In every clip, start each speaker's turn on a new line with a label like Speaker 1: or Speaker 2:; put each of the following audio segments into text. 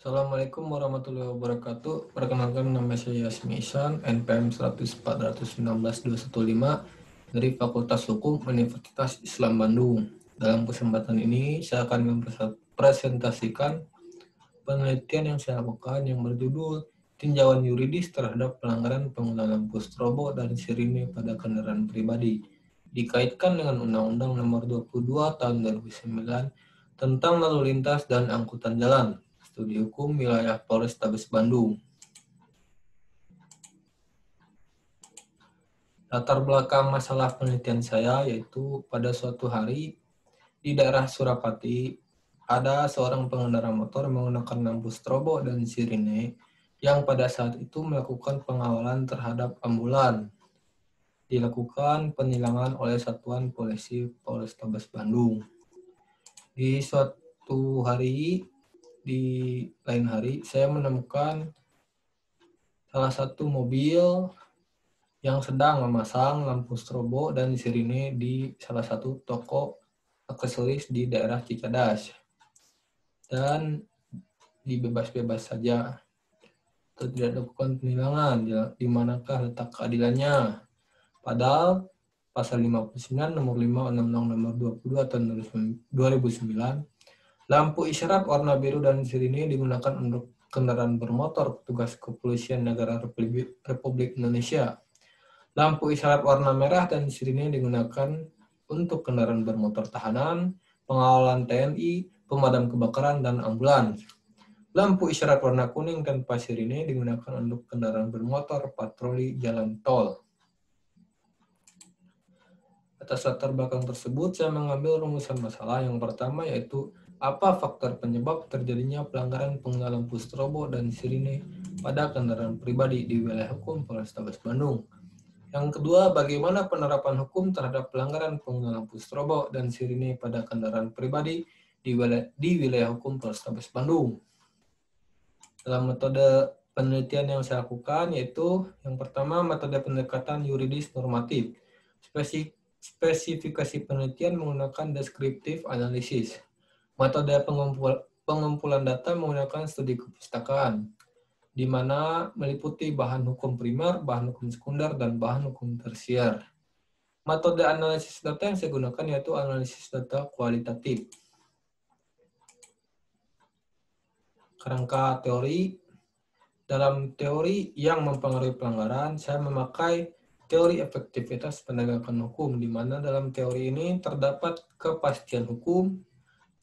Speaker 1: Assalamualaikum warahmatullahi wabarakatuh. Perkenalkan, nama saya Yasmi Ihsan, NPM 104-119-215 dari Fakultas Hukum Universitas Islam Bandung. Dalam kesempatan ini, saya akan mempresentasikan penelitian yang saya lakukan yang berjudul Tinjauan Yuridis terhadap pelanggaran penggunaan lampu strobo dan sirine pada kendaraan pribadi, dikaitkan dengan Undang-Undang Nomor 22 Tahun 2009 tentang lalu lintas dan angkutan jalan. Studi Hukum Wilayah Polrestabes Bandung. Latar belakang masalah penelitian saya yaitu pada suatu hari di daerah Surapati ada seorang pengendara motor menggunakan lampu strobo dan sirine yang pada saat itu melakukan pengawalan terhadap ambulan. Dilakukan penilangan oleh Satuan Polisi Polrestabes Bandung. Di suatu hari, di lain hari, saya menemukan salah satu mobil yang sedang memasang lampu strobo dan sirine di salah satu toko aksesoris di daerah Cicadas. Dan dibebas-bebas saja. Atau tidak dilakukan penilangan, di manakah letak keadilannya. Padahal pasal 59 nomor 5 Undang-Undang nomor 22 tahun 2009, lampu isyarat warna biru dan sirine digunakan untuk kendaraan bermotor petugas kepolisian negara Republik Indonesia. Lampu isyarat warna merah dan sirine digunakan untuk kendaraan bermotor tahanan, pengawalan TNI, pemadam kebakaran, dan ambulans. Lampu isyarat warna kuning tanpa sirine digunakan untuk kendaraan bermotor patroli jalan tol. Atas latar belakang tersebut, saya mengambil rumusan masalah yang pertama, yaitu apa faktor penyebab terjadinya pelanggaran penggunaan lampu strobo dan sirine pada kendaraan pribadi di wilayah hukum Polrestabes Bandung. Yang kedua, bagaimana penerapan hukum terhadap pelanggaran penggunaan lampu strobo dan sirine pada kendaraan pribadi di wilayah hukum Polrestabes Bandung. Dalam metode penelitian yang saya lakukan, yaitu yang pertama, metode pendekatan yuridis normatif. Spesifikasi penelitian menggunakan descriptive analysis. Metode pengumpulan data menggunakan studi kepustakaan, di mana meliputi bahan hukum primer, bahan hukum sekunder, dan bahan hukum tersier. Metode analisis data yang saya gunakan yaitu analisis data kualitatif. Kerangka teori. Dalam teori yang mempengaruhi pelanggaran, saya memakai teori efektivitas penegakan hukum, di mana dalam teori ini terdapat kepastian hukum,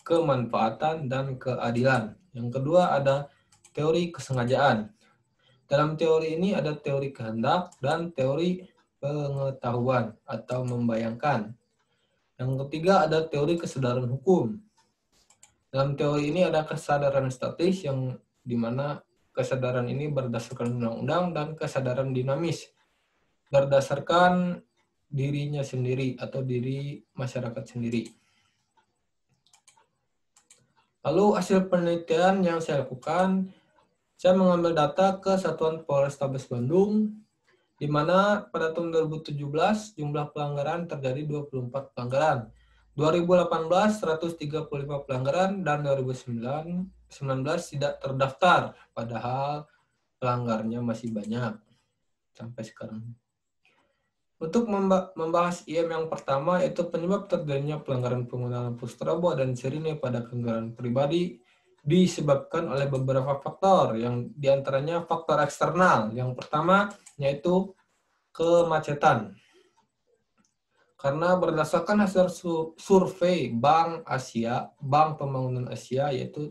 Speaker 1: kemanfaatan, dan keadilan. Yang kedua ada teori kesengajaan. Dalam teori ini ada teori kehendak dan teori pengetahuan atau membayangkan. Yang ketiga ada teori kesadaran hukum. Dalam teori ini ada kesadaran statis yang dimana kesadaran ini berdasarkan undang-undang dan kesadaran dinamis berdasarkan dirinya sendiri atau diri masyarakat sendiri. Lalu hasil penelitian yang saya lakukan, saya mengambil data ke Satuan Polrestabes Bandung, di mana pada tahun 2017 jumlah pelanggaran terjadi 24 pelanggaran, 2018 135 pelanggaran, dan 2019 tidak terdaftar, padahal pelanggarnya masih banyak sampai sekarang. Untuk membahas IM yang pertama, yaitu penyebab terjadinya pelanggaran penggunaan lampu strobo dan sirine pada kendaraan pribadi disebabkan oleh beberapa faktor, yang diantaranya faktor eksternal. Yang pertama yaitu kemacetan. Karena berdasarkan hasil survei Bank Pembangunan Asia, yaitu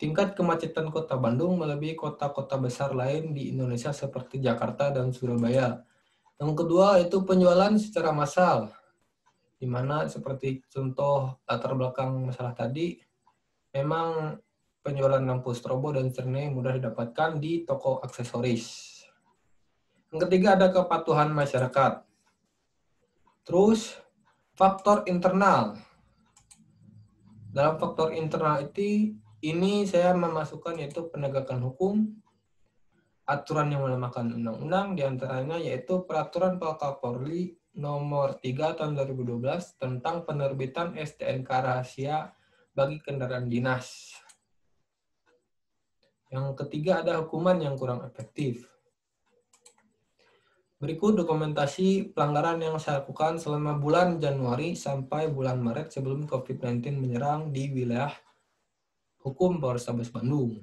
Speaker 1: tingkat kemacetan kota Bandung melebihi kota-kota besar lain di Indonesia seperti Jakarta dan Surabaya. Yang kedua itu penjualan secara massal, di mana seperti contoh latar belakang masalah tadi, memang penjualan lampu strobo dan sirine mudah didapatkan di toko aksesoris. Yang ketiga ada kepatuhan masyarakat. Terus faktor internal. Dalam faktor internal ini saya memasukkan yaitu penegakan hukum, aturan yang melemahkan undang-undang, diantaranya yaitu Peraturan Kapolri Nomor 3 Tahun 2012 tentang penerbitan STNK rahasia bagi kendaraan dinas. Yang ketiga ada hukuman yang kurang efektif. Berikut dokumentasi pelanggaran yang saya lakukan selama bulan Januari sampai bulan Maret sebelum COVID-19 menyerang di wilayah hukum Polrestabes Bandung.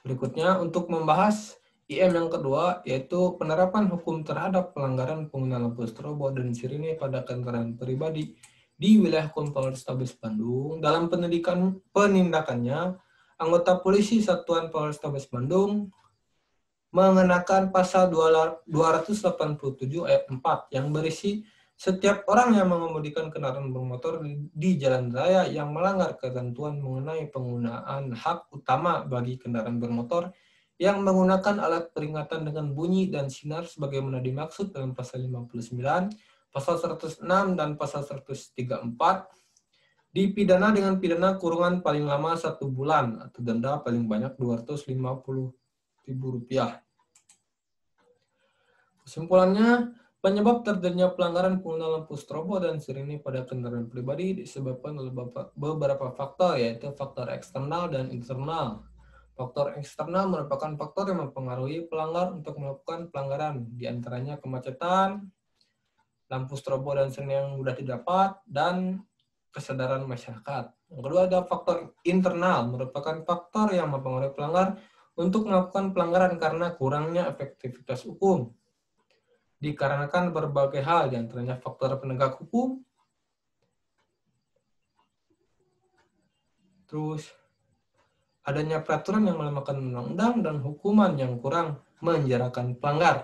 Speaker 1: Berikutnya untuk membahas IM yang kedua, yaitu penerapan hukum terhadap pelanggaran penggunaan lampu strobo dan sirine pada kendaraan pribadi di wilayah hukum Polrestabes Bandung. Dalam penindakannya, anggota polisi Satuan Polrestabes Bandung mengenakan pasal 287 ayat 4 yang berisi setiap orang yang mengemudikan kendaraan bermotor di jalan raya yang melanggar ketentuan mengenai penggunaan hak utama bagi kendaraan bermotor yang menggunakan alat peringatan dengan bunyi dan sinar sebagaimana dimaksud dalam pasal 59, pasal 106, dan pasal 134 dipidana dengan pidana kurungan paling lama 1 bulan atau denda paling banyak Rp250.000. Kesimpulannya, penyebab terjadinya pelanggaran penggunaan lampu strobo dan sirine pada kendaraan pribadi disebabkan oleh beberapa faktor, yaitu faktor eksternal dan internal. Faktor eksternal merupakan faktor yang mempengaruhi pelanggar untuk melakukan pelanggaran, di antaranya kemacetan, lampu strobo dan sirine yang mudah didapat, dan kesadaran masyarakat. Yang kedua ada faktor internal, merupakan faktor yang mempengaruhi pelanggar untuk melakukan pelanggaran karena kurangnya efektivitas hukum. Dikarenakan berbagai hal, di antaranya faktor penegak hukum, terus adanya peraturan yang melemahkan undang-undang dan hukuman yang kurang menjerakan pelanggar.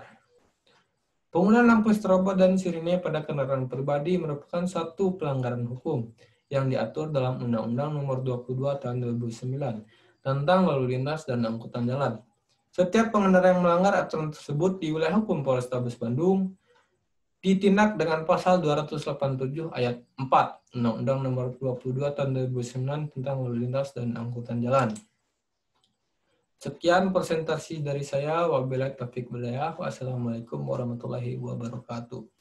Speaker 1: Penggunaan lampu strobo dan sirine pada kendaraan pribadi merupakan satu pelanggaran hukum yang diatur dalam Undang-Undang Nomor 22 Tahun 2009 tentang lalu lintas dan angkutan jalan. Setiap pengendara yang melanggar aturan tersebut di wilayah hukum Polrestabes Bandung ditindak dengan pasal 287 ayat 4 Undang-Undang Nomor 22 Tahun 2009 tentang lalu lintas dan angkutan jalan. Sekian presentasi dari saya. Wabillahi taufiq wal hidayah. Wassalamualaikum warahmatullahi wabarakatuh.